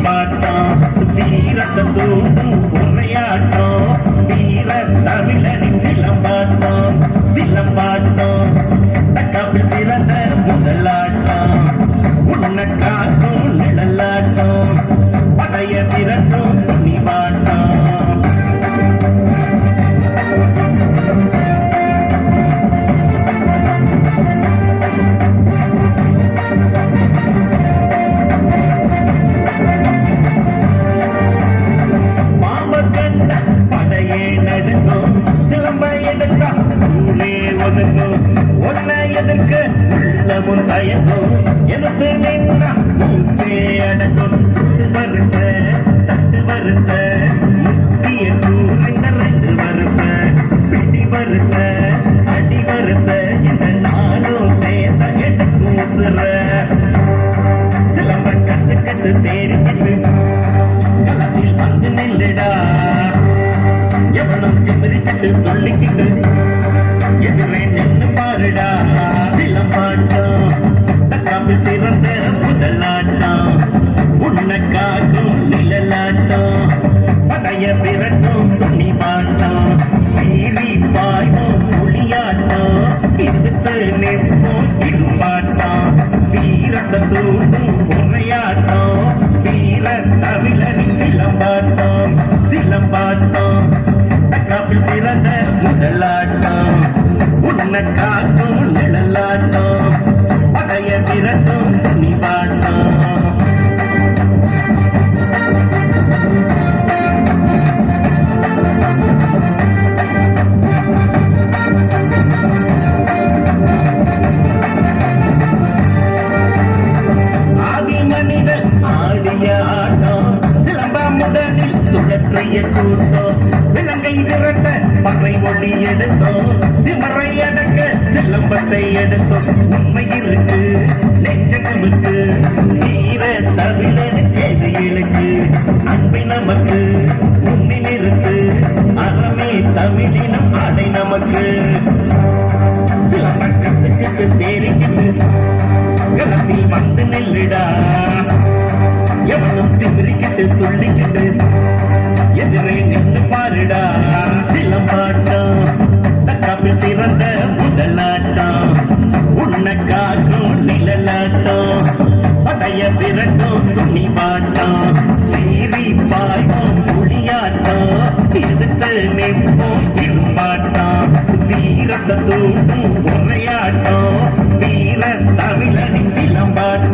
சிலம்பாட்டம் வீரத்தை தூண்டும் உரையாட்டம் வீர தமிழனின் சிலம்பாட்டம் சிலம்பாட்டம் தக்காப்பில் சிறந்த முதலாட்டம் உன்னை காக்கும் நிழலாட்டம் படைய திரட்டும் துணிவாட்டம் ஒன்னை எதிர்க்க உள்ளமும் தயங்கும் எதிர்த்து நின்னா மூச்சே அடங்கும் தட்டு வருஷ முக்கிய கூறின 2 வருஷ பிடி வருஷ அடி வருஷ இந்த நாளும் சேர்ந்த எடுக்கும் உசுர சிலம்ப கத்து தேறிக்கிட்டு களத்தில் வந்து நில்லுடா எவனும் திமிரிக்கிட்டு சொல்லிக்கிட்டு எதிரே நின்று பாருடா சிலம்பாட்டம் தக்காப்பில் சிறந்த முதலாட்டம் உன்னை காக்கும் நிழலாட்டம் படைய விரட்டும் துணிவாட்டம் சீறி பாயும் புலியாட்டம் எதிர்த்து நிற்போம் இருப்பாட்டம் வீரத்தை தூண்டும் உரையாட்டம் வீர தமிழனின் சிலம்பாட்டம் சிலம்பாட்டம் தக்காப்பில் சிறந்த முதலாட்டம் உன்னை காக்கும் நிழலாட்டம் படைய விரட்டும் துணிவாட்டம் ஆதி மனிதன் ஆடிய ஆட்டம் சிலம்ப முதலில் சுழற்றிய கூட்டம் விலங்கை விரட்ட பறை ஒளி எடுத்தோம் திமறை அடக்க சிலம்பத்தை எடுத்தோம் உண்மை இருக்கு நெஞ்சங்களுக்கு வீர தமிழனுக்கு எதிரிகளுக்கு அன்பை நமக்கு உண்மை நிறுத்து அறமே தமிழினம் ஆடை நமக்கு சிலம்ப கத்துக்கிட்டு தேறிக்கிட்டு களத்தில் வந்து நெல்லுடா எவனும் திமிரிக்கிட்டு துள்ளிக்கிட்டு எதிரே நின்று பாருடா சிலம்பாட்டம் தக்காப்பில் சிறந்த முதலாட்டம் உன்னை காக்கும் நிழலாட்டம் படைய விரட்டும் துணிவாட்டம் சீறி பாயும் புலியாட்டம் எதிர்த்து நிற்போம் இருப்பாட்டம் வீரத்தை தூண்டும் உரையாட்டம் வீர தமிழனின் சிலம்பா